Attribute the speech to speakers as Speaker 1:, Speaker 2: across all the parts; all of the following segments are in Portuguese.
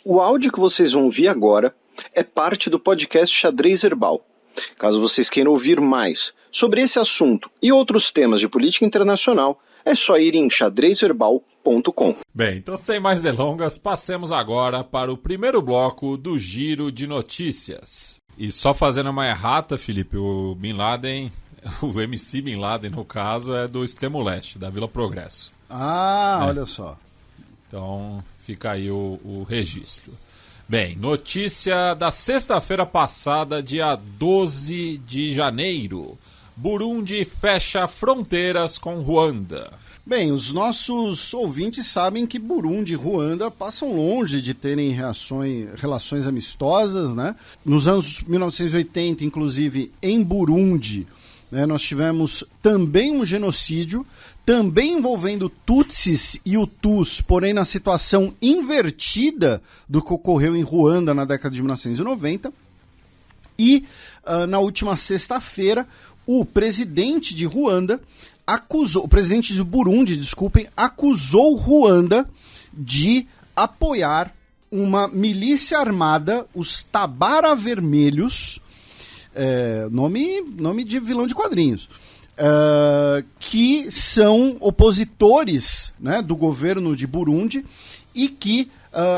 Speaker 1: O áudio que vocês vão ouvir agora é parte do podcast Xadrez Herbal. Caso vocês queiram ouvir mais sobre esse assunto e outros temas de política internacional, é só ir em xadrezherbal.com.
Speaker 2: Bem, então sem mais delongas, passemos agora para o primeiro bloco do Giro de Notícias. E só fazendo uma errata, Felipe, o Bin Laden, o MC Bin Laden, no caso, é do Extremo Leste, da Vila Progresso.
Speaker 3: Olha só.
Speaker 2: Então fica aí o registro. Bem, notícia da sexta-feira passada, dia 12 de janeiro. Burundi fecha fronteiras com Ruanda.
Speaker 3: Bem, os nossos ouvintes sabem que Burundi e Ruanda passam longe de terem relações amistosas, né? Nos anos 1980, inclusive, em Burundi, né, nós tivemos também um genocídio, também envolvendo Tutsis e Hutus, porém na situação invertida do que ocorreu em Ruanda na década de 1990. E na última sexta-feira, o presidente de Burundi, acusou Ruanda de apoiar uma milícia armada, os Tabara Vermelhos, nome de vilão de quadrinhos, que são opositores, né, do governo de Burundi e que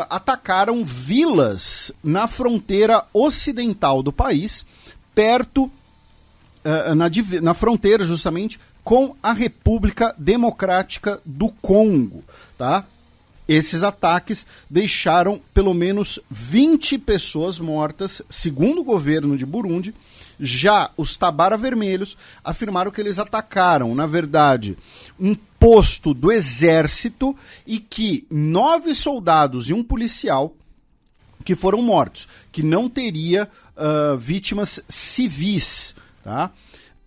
Speaker 3: atacaram vilas na fronteira ocidental do país, perto, na fronteira justamente com a República Democrática do Congo, tá? Esses ataques deixaram pelo menos 20 pessoas mortas, segundo o governo de Burundi. Já os Tabara Vermelhos afirmaram que eles atacaram, na verdade, um posto do exército e que 9 soldados e um policial que foram mortos, que não teria vítimas civis, tá?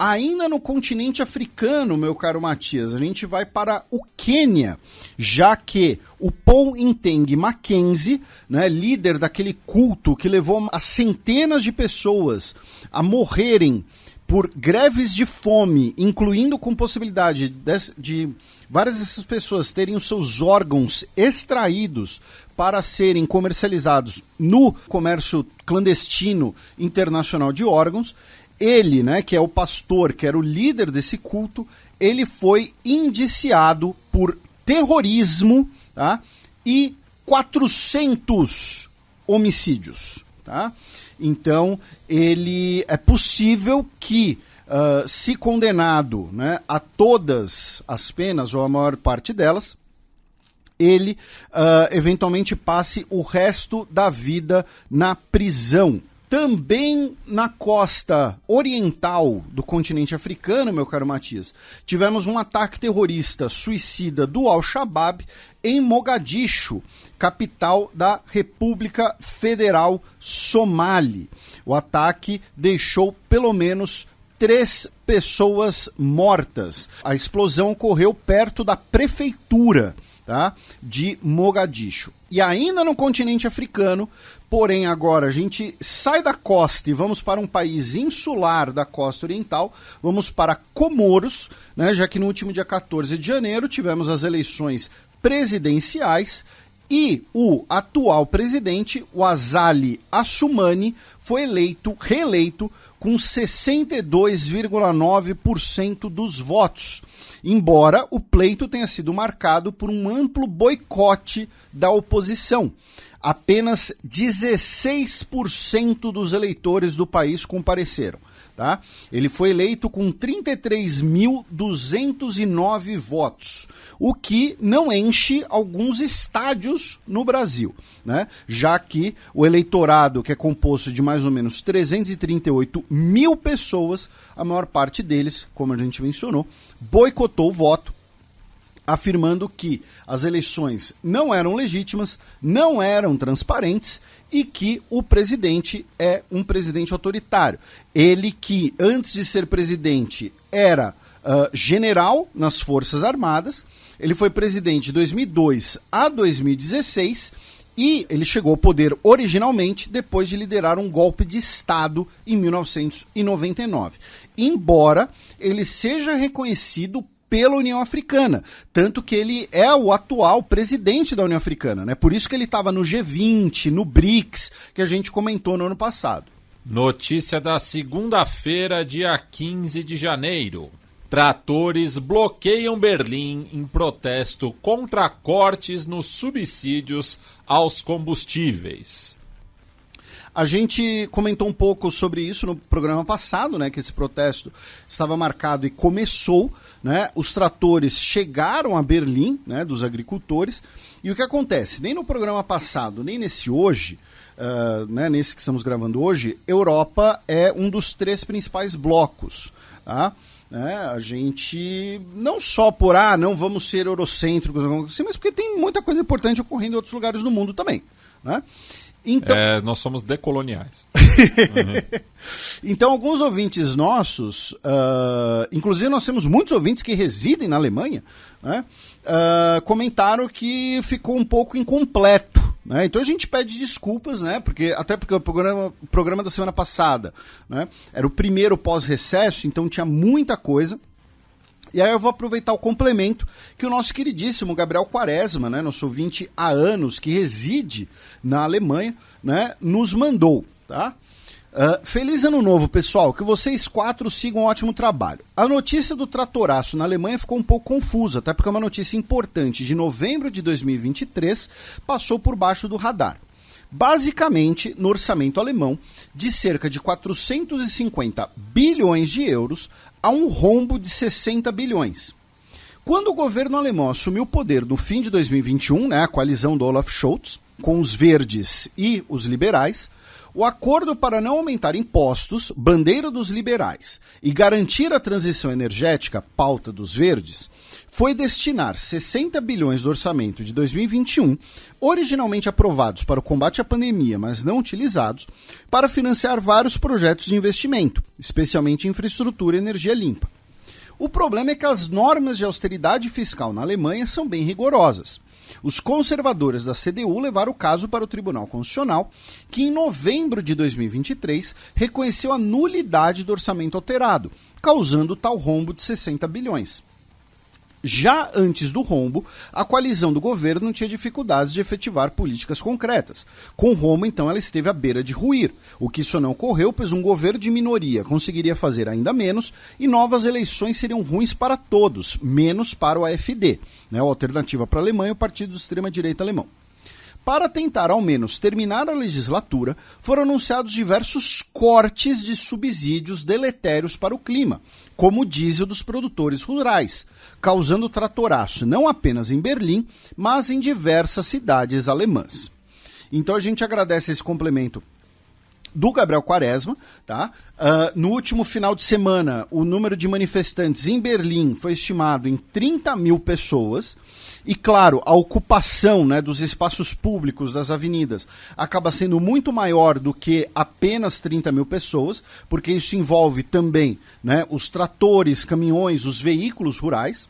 Speaker 3: Ainda no continente africano, meu caro Matias, a gente vai para o Quênia, já que o Paul Inteng Mackenzie, né, líder daquele culto que levou a centenas de pessoas a morrerem por greves de fome, incluindo com possibilidade de várias dessas pessoas terem os seus órgãos extraídos para serem comercializados no comércio clandestino internacional de órgãos. Ele, né, que é o pastor, que era o líder desse culto, ele foi indiciado por terrorismo, tá, e 400 homicídios. Tá? Então, é possível que, se condenado, né, a todas as penas, ou a maior parte delas, ele eventualmente passe o resto da vida na prisão. Também na costa oriental do continente africano, meu caro Matias, tivemos um ataque terrorista suicida do Al-Shabaab em Mogadishu, capital da República Federal Somali. O ataque deixou pelo menos 3 pessoas mortas. A explosão ocorreu perto da prefeitura, tá, de Mogadishu. E ainda no continente africano, porém agora a gente sai da costa e vamos para um país insular da costa oriental, vamos para Comoros, né, já que no último dia 14 de janeiro tivemos as eleições presidenciais e o atual presidente, o Azali Assoumani, foi reeleito com 62,9% dos votos, embora o pleito tenha sido marcado por um amplo boicote da oposição. Apenas 16% dos eleitores do país compareceram. Tá? Ele foi eleito com 33.209 votos, o que não enche alguns estádios no Brasil, né? Já que o eleitorado, que é composto de mais ou menos 338 mil pessoas, a maior parte deles, como a gente mencionou, boicotou o voto, afirmando que as eleições não eram legítimas, não eram transparentes e que o presidente é um presidente autoritário. Ele que, antes de ser presidente, era general nas Forças Armadas, ele foi presidente de 2002 a 2016 e ele chegou ao poder originalmente depois de liderar um golpe de Estado em 1999. Embora ele seja reconhecido pela União Africana, tanto que ele é o atual presidente da União Africana, né? Por isso que ele estava no G20, no BRICS, que a gente comentou no ano passado.
Speaker 2: Notícia da segunda-feira, dia 15 de janeiro. Tratores bloqueiam Berlim em protesto contra cortes nos subsídios aos combustíveis.
Speaker 3: A gente comentou um pouco sobre isso no programa passado, né, que esse protesto estava marcado e começou, né, os tratores chegaram a Berlim, né, dos agricultores, e o que acontece? Nem no programa passado, nem nesse hoje, né, nesse que estamos gravando hoje, Europa é um dos 3 principais blocos, tá? A gente, não só por, não vamos ser eurocêntricos, mas porque tem muita coisa importante ocorrendo em outros lugares do mundo também, né? Então,
Speaker 2: nós somos decoloniais.
Speaker 3: Então, alguns ouvintes nossos, inclusive nós temos muitos ouvintes que residem na Alemanha, né, comentaram que ficou um pouco incompleto. Né? Então a gente pede desculpas, né, até porque o programa da semana passada, né, era o primeiro pós-recesso, então tinha muita coisa. E aí eu vou aproveitar o complemento que o nosso queridíssimo Gabriel Quaresma, né, nosso ouvinte há anos, que reside na Alemanha, né, nos mandou, tá? Feliz ano novo, pessoal, que vocês 4 sigam um ótimo trabalho. A notícia do tratoraço na Alemanha ficou um pouco confusa, até porque é uma notícia importante de novembro de 2023, passou por baixo do radar. Basicamente, no orçamento alemão, de cerca de 450 bilhões de euros, há um rombo de 60 bilhões. Quando o governo alemão assumiu o poder no fim de 2021, né, a coalizão do Olaf Scholz, com os verdes e os liberais, o acordo para não aumentar impostos, bandeira dos liberais, e garantir a transição energética, pauta dos verdes, foi destinar 60 bilhões do orçamento de 2021, originalmente aprovados para o combate à pandemia, mas não utilizados, para financiar vários projetos de investimento, especialmente em infraestrutura e energia limpa. O problema é que as normas de austeridade fiscal na Alemanha são bem rigorosas. Os conservadores da CDU levaram o caso para o Tribunal Constitucional, que em novembro de 2023 reconheceu a nulidade do orçamento alterado, causando tal rombo de 60 bilhões. Já antes do rombo, a coalizão do governo tinha dificuldades de efetivar políticas concretas. Com o rombo, então, ela esteve à beira de ruir, o que isso não ocorreu, pois um governo de minoria conseguiria fazer ainda menos e novas eleições seriam ruins para todos, menos para o AfD, né, a Alternativa para a Alemanha, o partido de extrema-direita alemão. Para tentar, ao menos, terminar a legislatura, foram anunciados diversos cortes de subsídios deletérios para o clima, como o diesel dos produtores rurais, causando tratoraço não apenas em Berlim, mas em diversas cidades alemãs. Então a gente agradece esse complemento do Gabriel Quaresma, tá? No último final de semana, o número de manifestantes em Berlim foi estimado em 30 mil pessoas. E, claro, a ocupação, né, dos espaços públicos, das avenidas, acaba sendo muito maior do que apenas 30 mil pessoas, porque isso envolve também, né, os tratores, caminhões, os veículos rurais.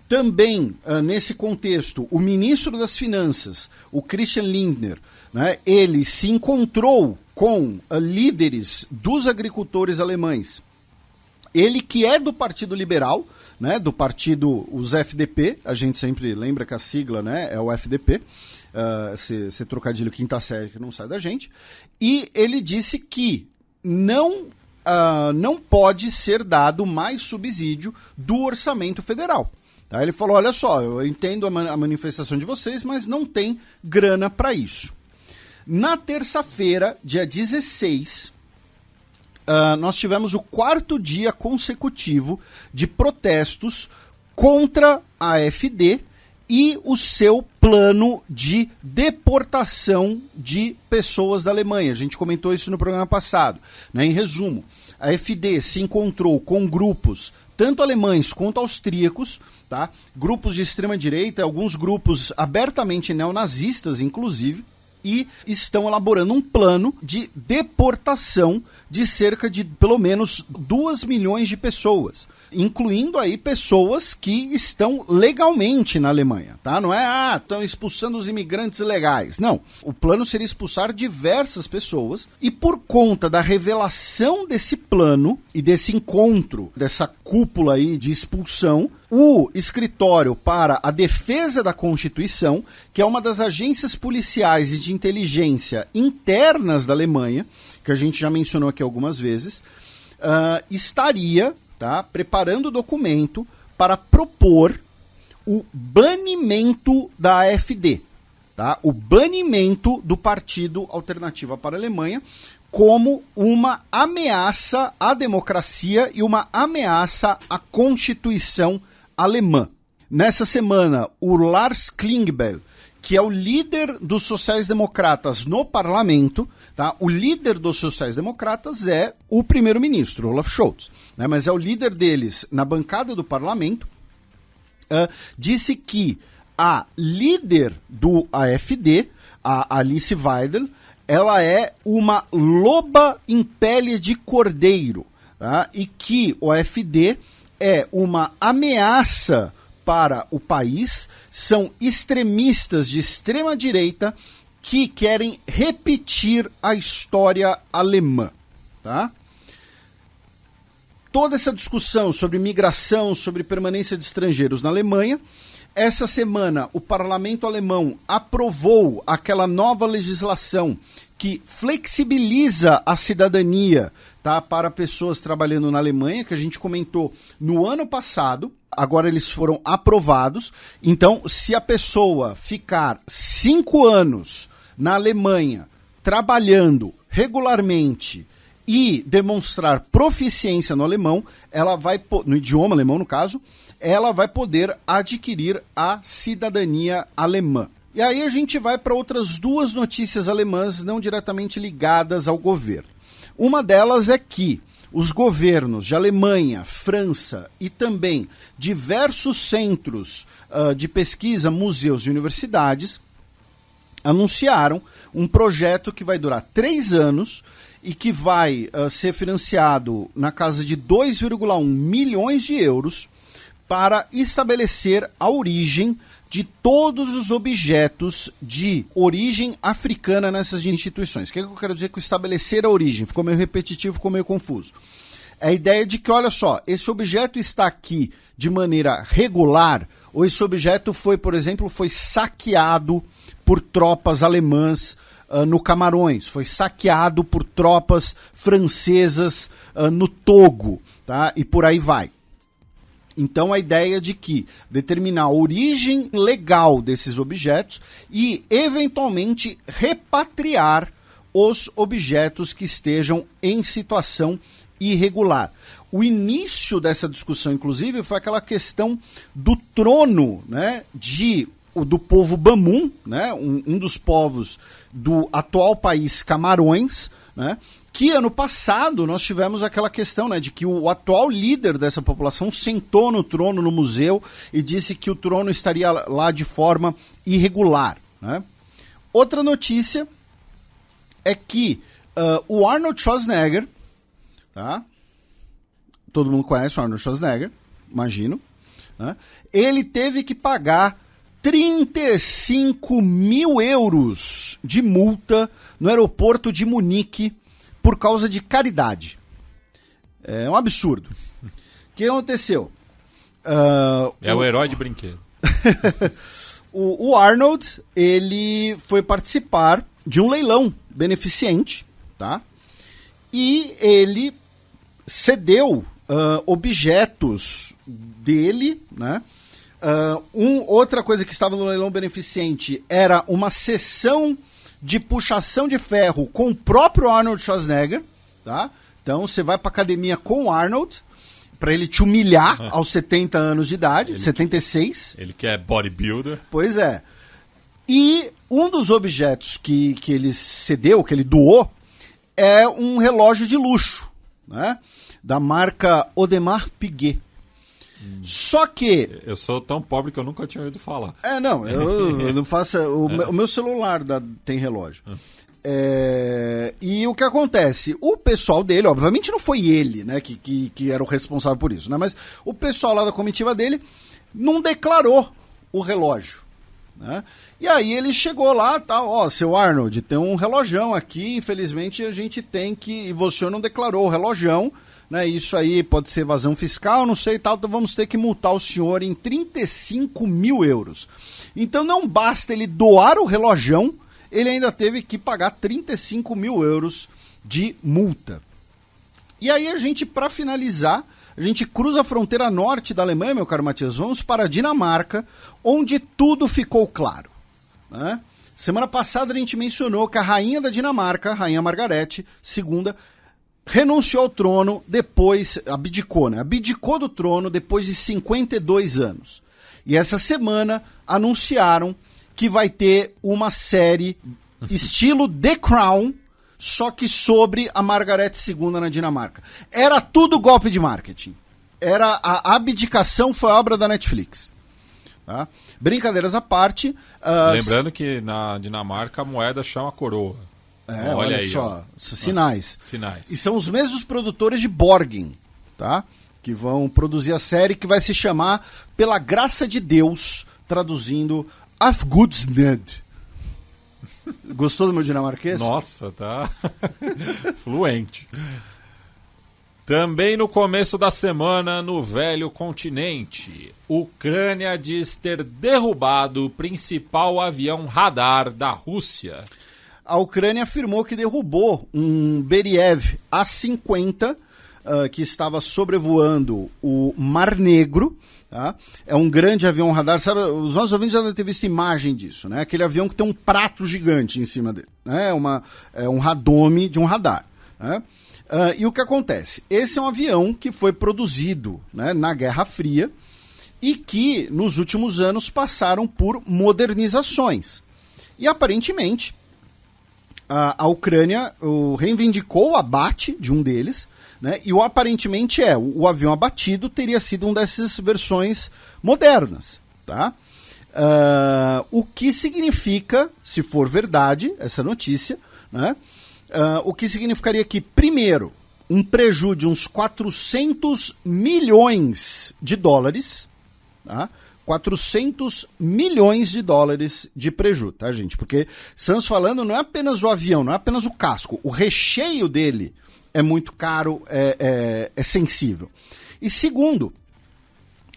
Speaker 3: Também, nesse contexto, o ministro das Finanças, o Christian Lindner, né, ele se encontrou com líderes dos agricultores alemães. Ele que é do Partido Liberal, né, do partido, os FDP, a gente sempre lembra que a sigla, né, é o FDP, esse trocadilho quinta série que não sai da gente, e ele disse que não pode ser dado mais subsídio do orçamento federal. Tá? Ele falou, olha só, eu entendo a manifestação de vocês, mas não tem grana para isso. Na terça-feira, dia 16, nós tivemos o 4º dia consecutivo de protestos contra a AfD e o seu plano de deportação de pessoas da Alemanha. A gente comentou isso no programa passado. Né? Em resumo, a AfD se encontrou com grupos, tanto alemães quanto austríacos, tá? Grupos de extrema-direita, alguns grupos abertamente neonazistas, inclusive, e estão elaborando um plano de deportação de cerca de, pelo menos, 2 milhões de pessoas, incluindo aí pessoas que estão legalmente na Alemanha, tá? Não é, estão expulsando os imigrantes ilegais. Não, o plano seria expulsar diversas pessoas e por conta da revelação desse plano e desse encontro, dessa cúpula aí de expulsão, o Escritório para a Defesa da Constituição, que é uma das agências policiais e de inteligência internas da Alemanha, que a gente já mencionou aqui algumas vezes, estaria, tá, preparando o documento para propor o banimento da AfD, tá? O banimento do Partido Alternativa para a Alemanha como uma ameaça à democracia e uma ameaça à Constituição alemã. Nessa semana, o Lars Klingbeil, que é o líder dos sociais-democratas no parlamento, tá? O líder dos sociais-democratas é o primeiro-ministro, Olaf Scholz, né? Mas é o líder deles na bancada do parlamento, disse que a líder do AfD, a Alice Weidel, ela é uma loba em pele de cordeiro, tá? E que o AfD é uma ameaça para o país, são extremistas de extrema direita que querem repetir a história alemã, tá? Toda essa discussão sobre migração, sobre permanência de estrangeiros na Alemanha. Essa semana, o parlamento alemão aprovou aquela nova legislação que flexibiliza a cidadania, tá, para pessoas trabalhando na Alemanha, que a gente comentou no ano passado. Agora eles foram aprovados. Então, se a pessoa ficar 5 anos na Alemanha trabalhando regularmente e demonstrar proficiência no alemão, ela vai, no idioma alemão no caso, ela vai poder adquirir a cidadania alemã. E aí a gente vai para outras 2 notícias alemãs não diretamente ligadas ao governo. Uma delas é que os governos de Alemanha, França e também diversos centros de pesquisa, museus e universidades anunciaram um projeto que vai durar 3 anos e que vai ser financiado na casa de 2,1 milhões de euros para estabelecer a origem de todos os objetos de origem africana nessas instituições. O que eu quero dizer com estabelecer a origem? Ficou meio repetitivo, ficou meio confuso. É a ideia de que, olha só, esse objeto está aqui de maneira regular, ou esse objeto foi, por exemplo, foi saqueado por tropas alemãs no Camarões, foi saqueado por tropas francesas no Togo, tá? E por aí vai. Então a ideia de que determinar a origem legal desses objetos e eventualmente repatriar os objetos que estejam em situação irregular. O início dessa discussão, inclusive, foi aquela questão do trono, né, do povo Bamum, né, um dos povos do atual país Camarões, né, que ano passado nós tivemos aquela questão, né, de que o atual líder dessa população sentou no trono no museu e disse que o trono estaria lá de forma irregular, né? Outra notícia é que o Arnold Schwarzenegger, tá? Todo mundo conhece o Arnold Schwarzenegger, imagino, né? Ele teve que pagar 35 mil euros de multa no aeroporto de Munique por causa de caridade. É um absurdo. O que aconteceu?
Speaker 2: É o herói de brinquedo.
Speaker 3: o Arnold, ele foi participar de um leilão beneficente, tá? E ele cedeu objetos dele, né? Outra coisa que estava no leilão beneficente era uma sessão de puxação de ferro com o próprio Arnold Schwarzenegger, tá? Então você vai pra academia com o Arnold para ele te humilhar aos 70 anos de idade, 76.
Speaker 2: Ele que é bodybuilder.
Speaker 3: Pois é. E um dos objetos que ele cedeu, que ele doou, é um relógio de luxo, né? Da marca Audemars Piguet. Só que...
Speaker 2: Eu sou tão pobre que eu nunca tinha ouvido falar.
Speaker 3: Não, eu não faço... O meu celular tem relógio. E o que acontece? O pessoal dele, obviamente não foi ele, né, que era o responsável por isso, né? Mas o pessoal lá da comitiva dele não declarou o relógio, né? E aí ele chegou lá, tal, seu Arnold, tem um relojão aqui, infelizmente a gente tem que... E você não declarou o relojão, né? Isso aí pode ser evasão fiscal, não sei e tal, então vamos ter que multar o senhor em 35 mil euros. Então não basta ele doar o relojão, ele ainda teve que pagar 35 mil euros de multa. E aí a gente, para finalizar, a gente cruza a fronteira norte da Alemanha, meu caro Matias, vamos para a Dinamarca, onde tudo ficou claro, né? Semana passada a gente mencionou que a rainha da Dinamarca, a rainha Margarete II, renunciou ao trono depois, abdicou, né? Abdicou do trono depois de 52 anos. E essa semana anunciaram que vai ter uma série estilo The Crown, só que sobre a Margarete II na Dinamarca. Era tudo golpe de marketing. A abdicação foi obra da Netflix. Tá? Brincadeiras à parte.
Speaker 2: Lembrando que na Dinamarca a moeda chama coroa.
Speaker 3: Olha aí, só, sinais.
Speaker 2: Sinais.
Speaker 3: E são os mesmos produtores de Borgen, tá? Que vão produzir a série que vai se chamar Pela Graça de Deus, traduzindo Afgudsned. Gostou do meu dinamarquês?
Speaker 2: Nossa, tá fluente. Também no começo da semana, no velho continente, Ucrânia diz ter derrubado o principal avião radar da Rússia.
Speaker 3: A Ucrânia afirmou que derrubou um Beriev A-50 que estava sobrevoando o Mar Negro. Tá? É um grande avião radar, sabe? Os nossos ouvintes já devem ter visto imagem disso, né? Aquele avião que tem um prato gigante em cima dele, né? É um radome de um radar, né? E o que acontece? Esse é um avião que foi produzido, né, na Guerra Fria e que nos últimos anos passaram por modernizações. E aparentemente a Ucrânia reivindicou o abate de um deles, né, e aparentemente o avião abatido teria sido uma dessas versões modernas. Tá? O que significa, se for verdade, essa notícia, né, o que significaria que, primeiro, um prejuízo de uns 400 milhões de dólares, tá? 400 milhões de dólares de prejuízo, tá, gente? Porque estamos falando não é apenas o avião, não é apenas o casco, o recheio dele é muito caro, é sensível. E segundo,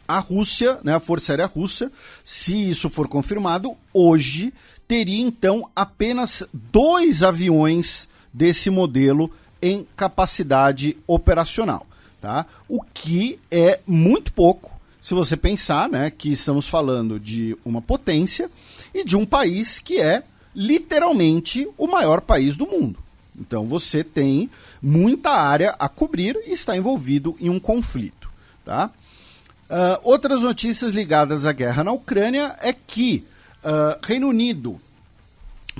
Speaker 3: a Rússia, né, a Força Aérea Russa, se isso for confirmado, hoje teria então apenas 2 aviões desse modelo em capacidade operacional, tá? O que é muito pouco, se você pensar, né, que estamos falando de uma potência e de um país que é literalmente o maior país do mundo. Então você tem muita área a cobrir e está envolvido em um conflito, tá? Outras notícias ligadas à guerra na Ucrânia é que Reino Unido,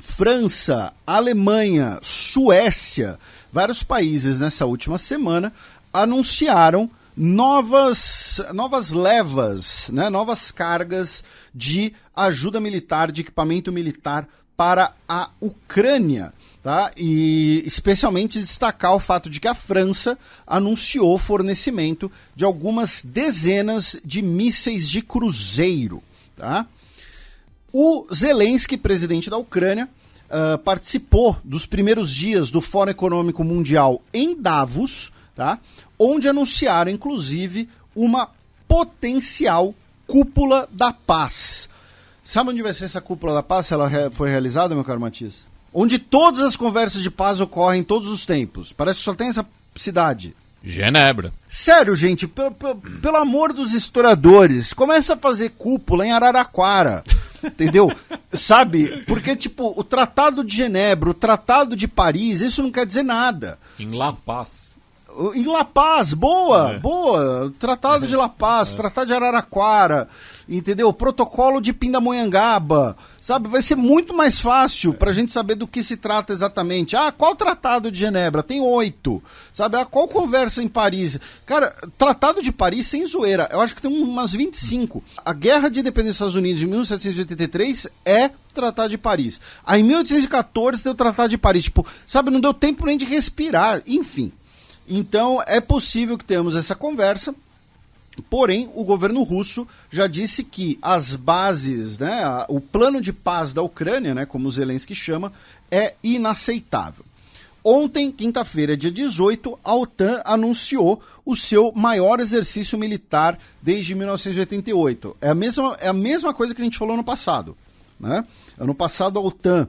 Speaker 3: França, Alemanha, Suécia, vários países nessa última semana anunciaram novas levas, né, novas cargas de ajuda militar, de equipamento militar para a Ucrânia. Tá? E especialmente destacar o fato de que a França anunciou fornecimento de algumas dezenas de mísseis de cruzeiro. Tá? O Zelensky, presidente da Ucrânia, participou dos primeiros dias do Fórum Econômico Mundial em Davos, tá? Onde anunciaram, inclusive, uma potencial cúpula da paz. Sabe onde vai ser essa cúpula da paz, se ela for realizada, meu caro Matias? Onde todas as conversas de paz ocorrem em todos os tempos. Parece que só tem essa cidade.
Speaker 2: Genebra.
Speaker 3: Sério, gente, pelo amor dos historiadores, começa a fazer cúpula em Araraquara. Entendeu? Sabe? Porque, tipo, o Tratado de Genebra, o Tratado de Paris, isso não quer dizer nada.
Speaker 2: Em La Paz.
Speaker 3: Em La Paz, boa. Tratado de La Paz, Tratado de Araraquara, entendeu? Protocolo de Pindamonhangaba, sabe? Vai ser muito mais fácil pra gente saber do que se trata exatamente. Qual Tratado de Genebra? Tem 8, sabe? Qual conversa em Paris? Cara, Tratado de Paris, sem zoeira, eu acho que tem umas 25. A Guerra de Independência dos Estados Unidos, de 1783, é Tratado de Paris. Aí, em 1814, tem o Tratado de Paris. Tipo, sabe? Não deu tempo nem de respirar. Enfim. Então, é possível que tenhamos essa conversa, porém, o governo russo já disse que as bases, né, o plano de paz da Ucrânia, né, como o Zelensky chama, é inaceitável. Ontem, quinta-feira, dia 18, a OTAN anunciou o seu maior exercício militar desde 1988. É a mesma coisa que a gente falou no passado, né? Ano passado, a OTAN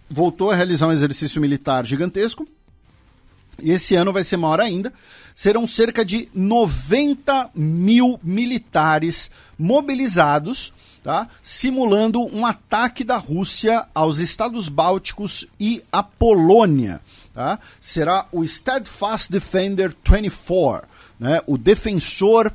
Speaker 3: voltou a realizar um exercício militar gigantesco, e esse ano vai ser maior ainda. Serão cerca de 90 mil militares mobilizados, tá? Simulando um ataque da Rússia aos Estados Bálticos e à Polônia. Tá? Será o Steadfast Defender 24, né? O defensor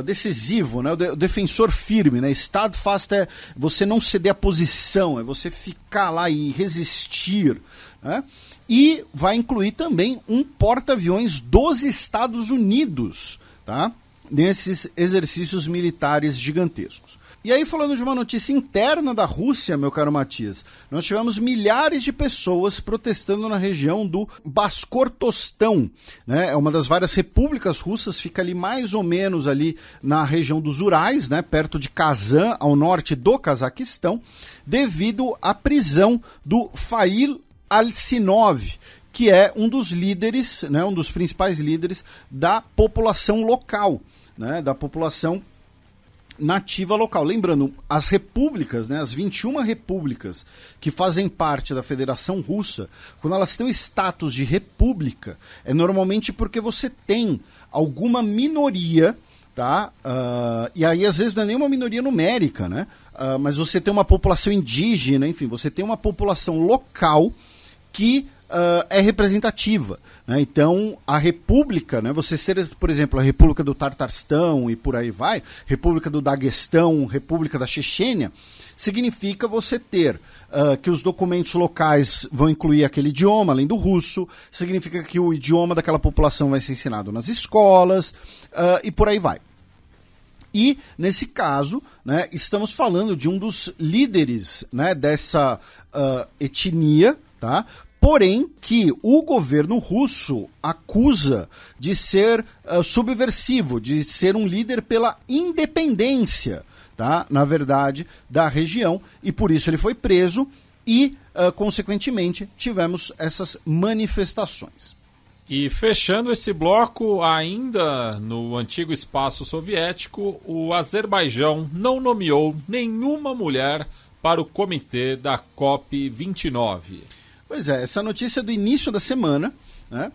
Speaker 3: decisivo, né? O defensor firme. Né? Steadfast é você não ceder a posição, é você ficar lá e resistir. Né? E vai incluir também um porta-aviões dos Estados Unidos, tá? Nesses exercícios militares gigantescos. E aí, falando de uma notícia interna da Rússia, meu caro Matias, nós tivemos milhares de pessoas protestando na região do Baskortostão, né? É uma das várias repúblicas russas, fica ali mais ou menos ali na região dos Urais, né? Perto de Kazan, ao norte do Cazaquistão, devido à prisão do Fail Alsinov, que é um dos líderes, né? Um dos principais líderes da população local, né? Da população nativa local. Lembrando, as repúblicas, né, as 21 repúblicas que fazem parte da Federação Russa, quando elas têm o status de república, é normalmente porque você tem alguma minoria, tá? E aí às vezes não é nenhuma minoria numérica, né? Mas você tem uma população indígena, enfim, você tem uma população local que é representativa. Né? Então, a república, né, você ser, por exemplo, a República do Tartarstão e por aí vai, República do Daguestão, República da Chechênia, significa você ter que os documentos locais vão incluir aquele idioma, além do russo, significa que o idioma daquela população vai ser ensinado nas escolas e por aí vai. E, nesse caso, né, estamos falando de um dos líderes, né, dessa etnia, tá? Porém, que o governo russo acusa de ser subversivo, de ser um líder pela independência, tá? Na verdade, da região, e por isso ele foi preso e, consequentemente, tivemos essas manifestações.
Speaker 2: E fechando esse bloco, ainda no antigo espaço soviético, o Azerbaijão não nomeou nenhuma mulher para o comitê da COP29.
Speaker 3: Pois é, essa notícia é do início da semana, né?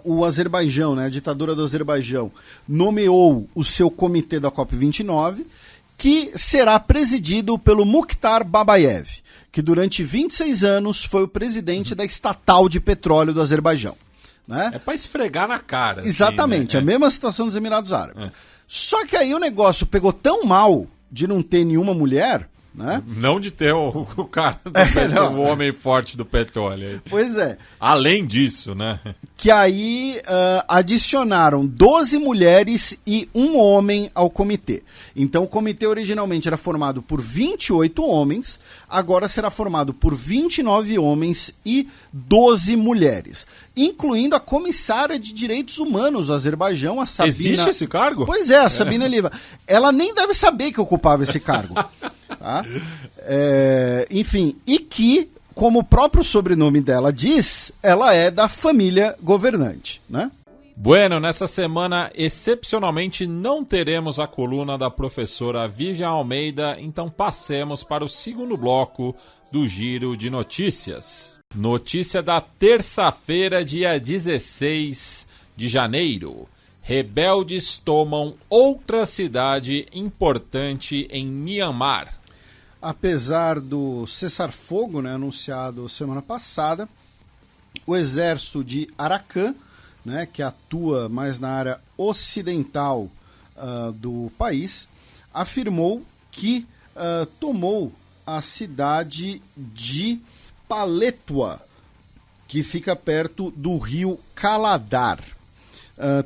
Speaker 3: O Azerbaijão, né, a ditadura do Azerbaijão, nomeou o seu comitê da COP29, que será presidido pelo Mukhtar Babayev, que durante 26 anos foi o presidente da estatal de petróleo do Azerbaijão. Né?
Speaker 2: É para esfregar na cara.
Speaker 3: Exatamente,
Speaker 2: assim, né?
Speaker 3: A mesma situação dos Emirados Árabes. Só que aí o negócio pegou tão mal de não ter nenhuma mulher, né?
Speaker 2: Não de ter o cara, o homem forte do petróleo.
Speaker 3: Pois é.
Speaker 2: Além disso, né?
Speaker 3: Que aí adicionaram 12 mulheres e um homem ao comitê. Então o comitê originalmente era formado por 28 homens, agora será formado por 29 homens e 12 mulheres. Incluindo a comissária de direitos humanos do Azerbaijão, a Sabina...
Speaker 2: Existe esse cargo?
Speaker 3: Pois é, a Sabina Liva. Ela nem deve saber que ocupava esse cargo. Tá? Enfim, e que, como o próprio sobrenome dela diz, ela é da família governante, né?
Speaker 2: Bueno, nessa semana, excepcionalmente, não teremos a coluna da professora Vivian Almeida, então passemos para o segundo bloco do Giro de Notícias. Notícia da terça-feira, dia 16 de janeiro. Rebeldes tomam outra cidade importante em Myanmar.
Speaker 3: Apesar do cessar-fogo, né, anunciado semana passada, o exército de Arakan, né, que atua mais na área ocidental do país, afirmou que tomou a cidade de Paletwa, que fica perto do rio Kaladar.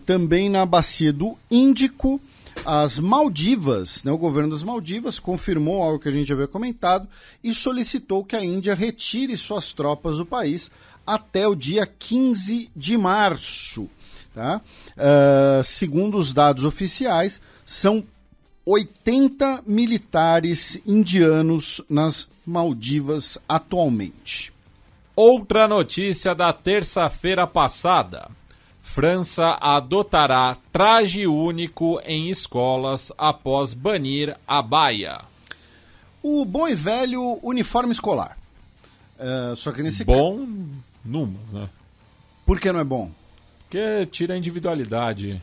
Speaker 3: Também na bacia do Índico, as Maldivas, né, o governo das Maldivas confirmou algo que a gente já havia comentado e solicitou que a Índia retire suas tropas do país até o dia 15 de março. Tá? Segundo os dados oficiais, são 80 militares indianos nas Maldivas atualmente.
Speaker 2: Outra notícia da terça-feira passada. França adotará traje único em escolas após banir a baia.
Speaker 3: O bom e velho uniforme escolar. Só que nesse
Speaker 2: Bom, numas, né?
Speaker 3: Por que não é bom?
Speaker 2: Porque tira a individualidade.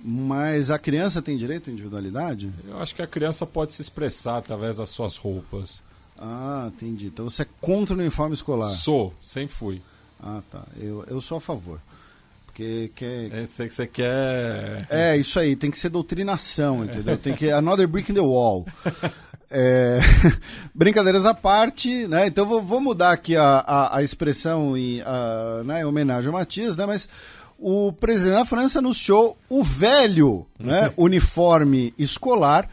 Speaker 3: Mas a criança tem direito à individualidade?
Speaker 2: Eu acho que a criança pode se expressar através das suas roupas.
Speaker 3: Ah, entendi. Então você é contra o uniforme escolar?
Speaker 2: Sou, sempre fui.
Speaker 3: Ah, tá. Eu sou a favor. Porque
Speaker 2: Eu sei que você quer...
Speaker 3: isso aí. Tem que ser doutrinação, entendeu? Tem que... Another brick in the wall. Brincadeiras à parte, né? Então vou mudar aqui a expressão em homenagem ao Matias, né? Mas o presidente da França anunciou o velho, né, uniforme escolar,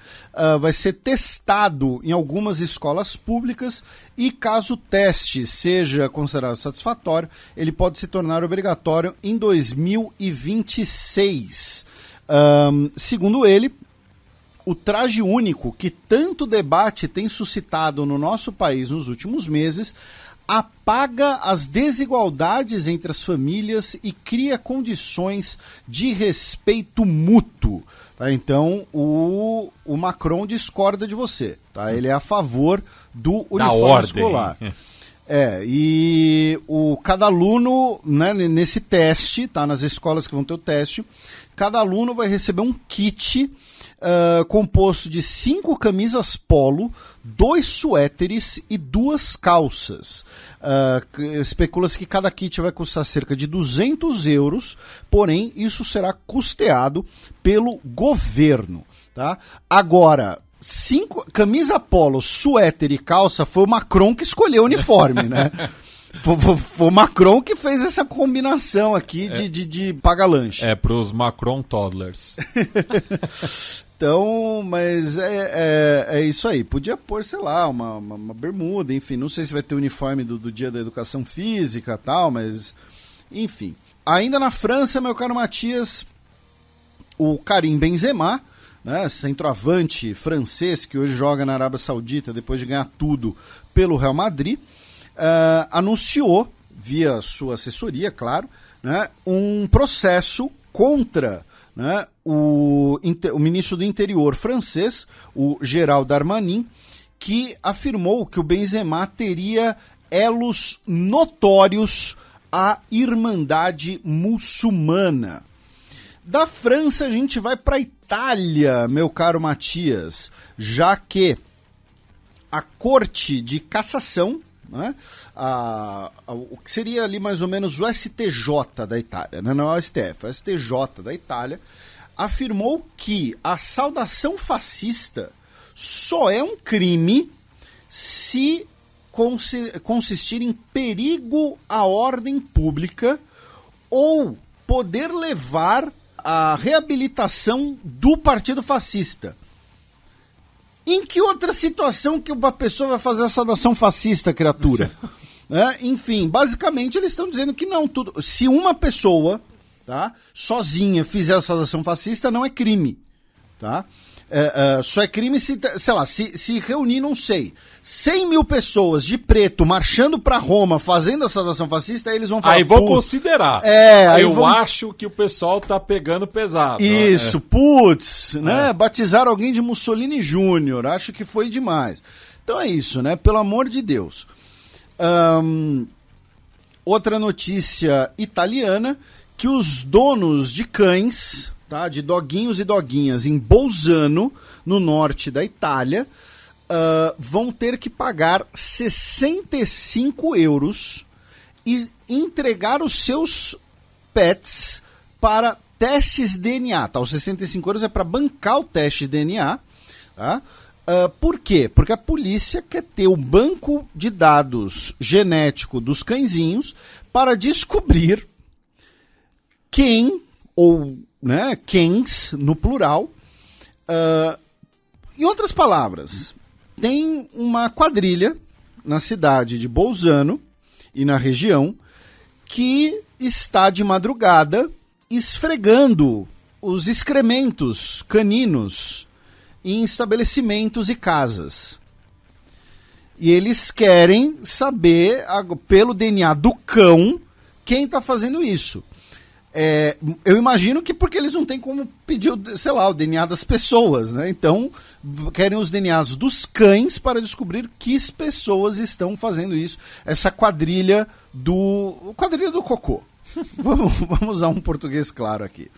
Speaker 3: vai ser testado em algumas escolas públicas e caso o teste seja considerado satisfatório, ele pode se tornar obrigatório em 2026. Segundo ele, o traje único que tanto debate tem suscitado no nosso país nos últimos meses apaga as desigualdades entre as famílias e cria condições de respeito mútuo. Tá? Então, o Macron discorda de você. Tá? Ele é a favor do uniforme escolar. E cada aluno, né, nesse teste, tá, nas escolas que vão ter o teste, cada aluno vai receber um kit composto de 5 camisas polo, 2 suéteres e 2 calças. Especula-se que cada kit vai custar cerca de 200 euros, porém isso será custeado pelo governo. Tá? Agora, 5 camisa polo, suéter e calça, foi o Macron que escolheu o uniforme, né? Foi o Macron que fez essa combinação aqui de paga-lanche.
Speaker 2: É pros Macron Toddlers.
Speaker 3: Então, mas é isso aí. Podia pôr, sei lá, uma bermuda, enfim. Não sei se vai ter o uniforme do Dia da Educação Física e tal, mas enfim. Ainda na França, meu caro Matias, o Karim Benzema, né, centroavante francês que hoje joga na Arábia Saudita depois de ganhar tudo pelo Real Madrid, anunciou, via sua assessoria, claro, né, um processo contra, né, o ministro do Interior francês, o Gérald Darmanin, que afirmou que o Benzema teria elos notórios à Irmandade Muçulmana. Da França a gente vai para a Itália, meu caro Matias, já que a Corte de Cassação, né, o que seria ali mais ou menos o STJ da Itália, né, não é o STF, é o STJ da Itália, afirmou que a saudação fascista só é um crime se consistir em perigo à ordem pública ou poder levar à reabilitação do partido fascista. Em que outra situação que uma pessoa vai fazer a saudação fascista, criatura? Enfim, basicamente eles estão dizendo que não, se uma pessoa, tá, sozinha fizer a saudação fascista, não é crime. Tá? Só é crime se, sei lá, se reunir, não sei, 100 mil pessoas de preto marchando pra Roma fazendo a saudação fascista, aí eles vão falar...
Speaker 2: Aí vou considerar. Eu acho que o pessoal tá pegando pesado.
Speaker 3: Isso, putz, né? Batizaram alguém de Mussolini Júnior, acho que foi demais. Então é isso, né? Pelo amor de Deus. Outra notícia italiana, que os donos de cães, tá, de doguinhos e doguinhas em Bolzano, no norte da Itália, vão ter que pagar 65 euros e entregar os seus pets para testes DNA. Tá? Os 65 euros é para bancar o teste de DNA. Tá? Por quê? Porque a polícia quer ter o banco de dados genético dos cãezinhos para descobrir quem, ou, né, quens, no plural. Em outras palavras, tem uma quadrilha na cidade de Bolzano e na região que está de madrugada esfregando os excrementos caninos em estabelecimentos e casas. E eles querem saber, pelo DNA do cão, quem está fazendo isso. Eu imagino que porque eles não têm como pedir, o DNA das pessoas, né? Então, querem os DNAs dos cães para descobrir que pessoas estão fazendo isso. Essa quadrilha do cocô. Vamos usar um português claro aqui.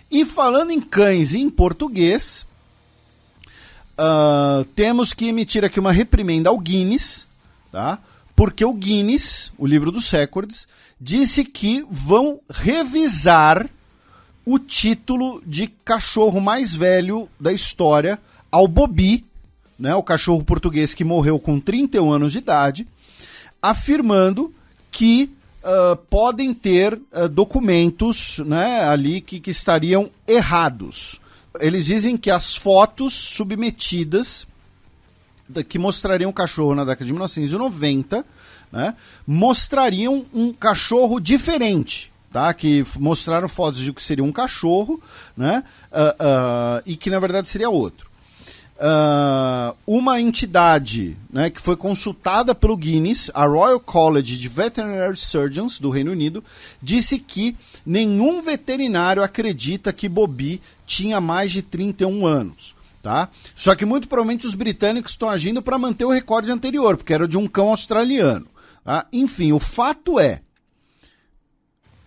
Speaker 3: E falando em cães e em português, temos que emitir aqui uma reprimenda ao Guinness, tá? Porque o Guinness, o livro dos recordes, disse que vão revisar o título de cachorro mais velho da história ao Bobby, né, o cachorro português que morreu com 31 anos de idade, afirmando que podem ter documentos, né, ali que estariam errados. Eles dizem que as fotos submetidas que mostrariam o cachorro na década de 1990, né, mostrariam um cachorro diferente, tá? Que mostraram fotos de que seria um cachorro, né, e que na verdade seria outro. Uma entidade, né, que foi consultada pelo Guinness, a Royal College de Veterinary Surgeons do Reino Unido, disse que nenhum veterinário acredita que Bobby tinha mais de 31 anos. Tá? Só que muito provavelmente os britânicos estão agindo para manter o recorde anterior, porque era de um cão australiano. Tá? Enfim, o fato é,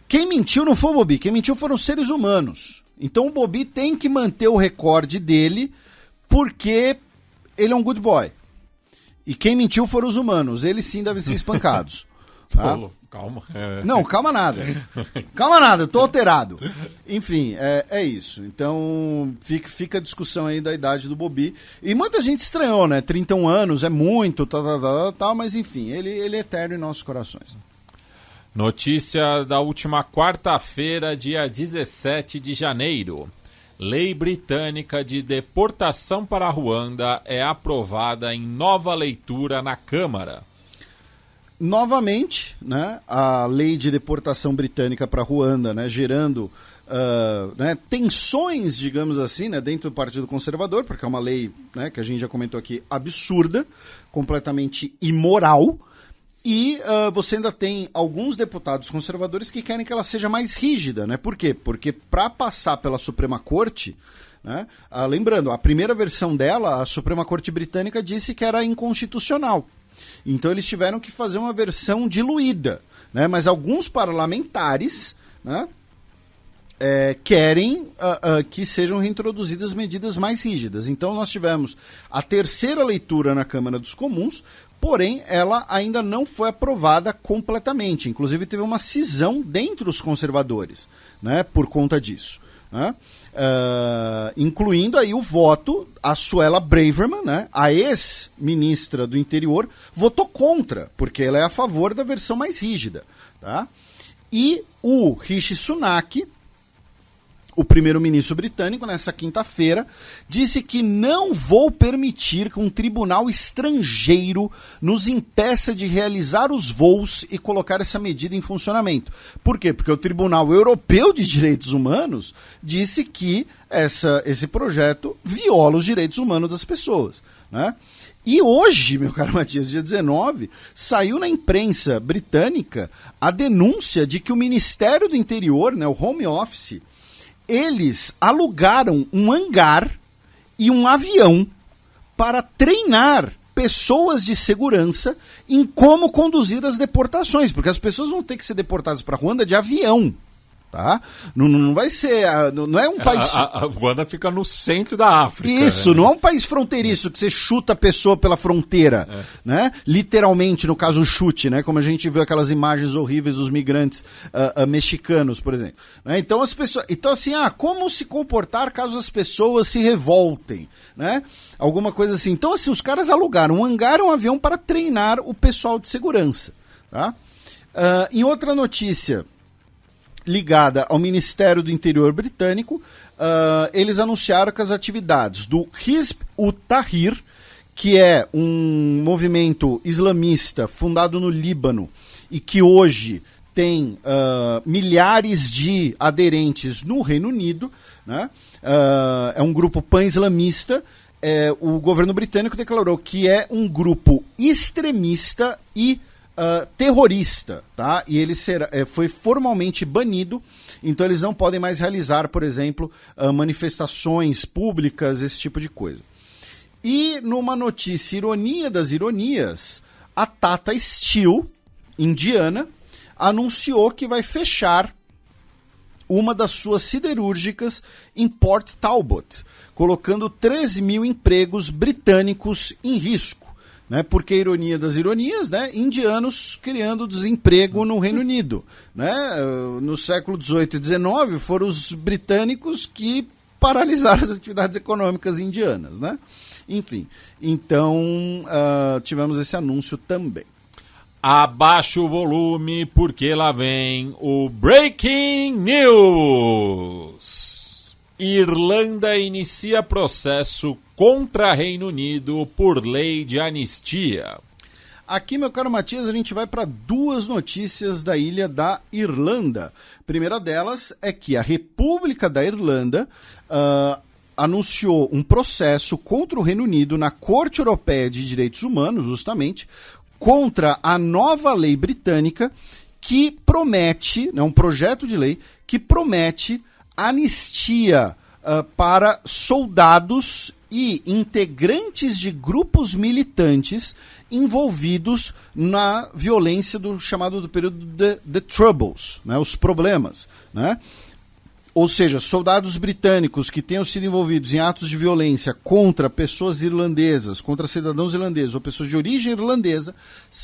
Speaker 3: quem mentiu não foi o Bobby, quem mentiu foram os seres humanos. Então o Bobby tem que manter o recorde dele, porque ele é um good boy. E quem mentiu foram os humanos, eles sim devem ser espancados. Tá?
Speaker 2: Calma.
Speaker 3: Não, calma nada. Calma nada, eu tô alterado. Enfim, é isso. Então, fica a discussão aí da idade do Bobby. E muita gente estranhou, né? 31 anos é muito, tal, mas enfim, ele é eterno em nossos corações.
Speaker 2: Notícia da última quarta-feira, dia 17 de janeiro. Lei britânica de deportação para Ruanda é aprovada em nova leitura na Câmara.
Speaker 3: Novamente, né, a lei de deportação britânica para Ruanda, né, gerando né, tensões, digamos assim, né, dentro do Partido Conservador, porque é uma lei, né, que a gente já comentou aqui, absurda, completamente imoral, e você ainda tem alguns deputados conservadores que querem que ela seja mais rígida. Né? Por quê? Porque para passar pela Suprema Corte, né, lembrando, a primeira versão dela, a Suprema Corte Britânica disse que era inconstitucional. Então eles tiveram que fazer uma versão diluída, né? Mas alguns parlamentares, né, querem que sejam reintroduzidas medidas mais rígidas. Então nós tivemos a terceira leitura na Câmara dos Comuns, porém ela ainda não foi aprovada completamente. Inclusive teve uma cisão dentre os conservadores, né, por conta disso. Né? Incluindo aí o voto, a Suella Braverman, né, a ex-ministra do interior, votou contra, porque ela é a favor da versão mais rígida. Tá? E o Rishi Sunak, o primeiro-ministro britânico, nessa quinta-feira, disse que não vou permitir que um tribunal estrangeiro nos impeça de realizar os voos e colocar essa medida em funcionamento. Por quê? Porque o Tribunal Europeu de Direitos Humanos disse que esse projeto viola os direitos humanos das pessoas. Né? E hoje, meu caro Matias, dia 19, saiu na imprensa britânica a denúncia de que o Ministério do Interior, né, o Home Office, eles alugaram um hangar e um avião para treinar pessoas de segurança em como conduzir as deportações, porque as pessoas vão ter que ser deportadas para Ruanda de avião. Tá? Não vai ser. Não é um país.
Speaker 2: A Ruanda fica no centro da África.
Speaker 3: Isso,
Speaker 2: né?
Speaker 3: Não é um país fronteiriço que você chuta a pessoa pela fronteira. Né? Literalmente, no caso, o chute, né? Como a gente viu aquelas imagens horríveis dos migrantes mexicanos, por exemplo. Né? Então, as pessoas. Então, assim, como se comportar caso as pessoas se revoltem? Né? Alguma coisa assim. Então, assim, os caras alugaram um hangar e um avião para treinar o pessoal de segurança. Tá? Em outra notícia ligada ao Ministério do Interior britânico, eles anunciaram que as atividades do Hizb ut-Tahrir, que é um movimento islamista fundado no Líbano e que hoje tem milhares de aderentes no Reino Unido, né? É um grupo pan-islamista, o governo britânico declarou que é um grupo extremista e terrorista, tá? E ele foi formalmente banido, então eles não podem mais realizar, por exemplo, manifestações públicas, esse tipo de coisa. E numa notícia ironia das ironias, a Tata Steel, indiana, anunciou que vai fechar uma das suas siderúrgicas em Port Talbot, colocando 3.000 empregos britânicos em risco. Né, porque ironia das ironias, né, indianos criando desemprego no Reino Unido. Né? No século XVIII e XIX foram os britânicos que paralisaram as atividades econômicas indianas. Né? Enfim, então tivemos esse anúncio também.
Speaker 2: Abaixa o volume porque lá vem o Breaking News. Irlanda inicia processo contra Reino Unido por lei de anistia.
Speaker 3: Aqui, meu caro Matias, a gente vai para duas notícias da ilha da Irlanda. A primeira delas é que a República da Irlanda anunciou um processo contra o Reino Unido na Corte Europeia de Direitos Humanos, justamente, contra a nova lei britânica que promete, um projeto de lei que promete anistia para soldados e integrantes de grupos militantes envolvidos na violência do chamado do período The Troubles, né, os problemas, né? Ou seja, soldados britânicos que tenham sido envolvidos em atos de violência contra pessoas irlandesas, contra cidadãos irlandeses ou pessoas de origem irlandesa,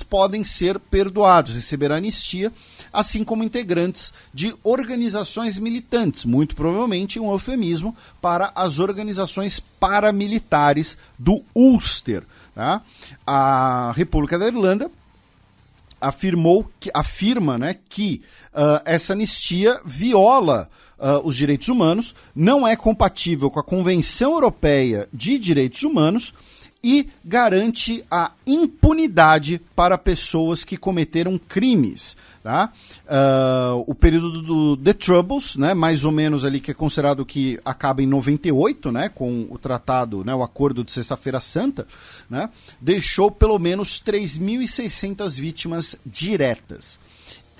Speaker 3: podem ser perdoados, receber anistia, assim como integrantes de organizações militantes, muito provavelmente um eufemismo para as organizações paramilitares do Ulster. Tá? A República da Irlanda afirma que essa anistia viola os direitos humanos, não é compatível com a Convenção Europeia de Direitos Humanos e garante a impunidade para pessoas que cometeram crimes. Tá? O período do The Troubles, né, mais ou menos ali, que é considerado que acaba em 98, né, com o tratado, né, o acordo de Sexta-feira Santa, né, deixou pelo menos 3.600 vítimas diretas.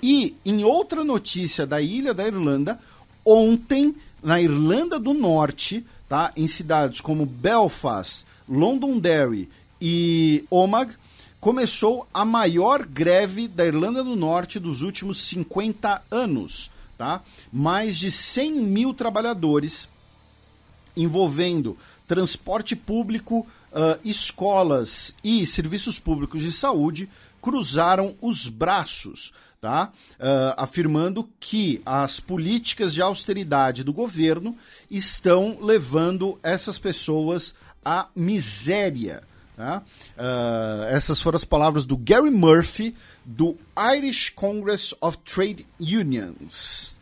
Speaker 3: E em outra notícia da ilha da Irlanda, ontem, na Irlanda do Norte, tá, em cidades como Belfast, Londonderry e Omagh, começou a maior greve da Irlanda do Norte dos últimos 50 anos. Tá? Mais de 100 mil trabalhadores, envolvendo transporte público, escolas e serviços públicos de saúde, cruzaram os braços, tá? Afirmando que as políticas de austeridade do governo estão levando essas pessoas à miséria. Tá? Essas foram as palavras do Gary Murphy, do Irish Congress of Trade Unions.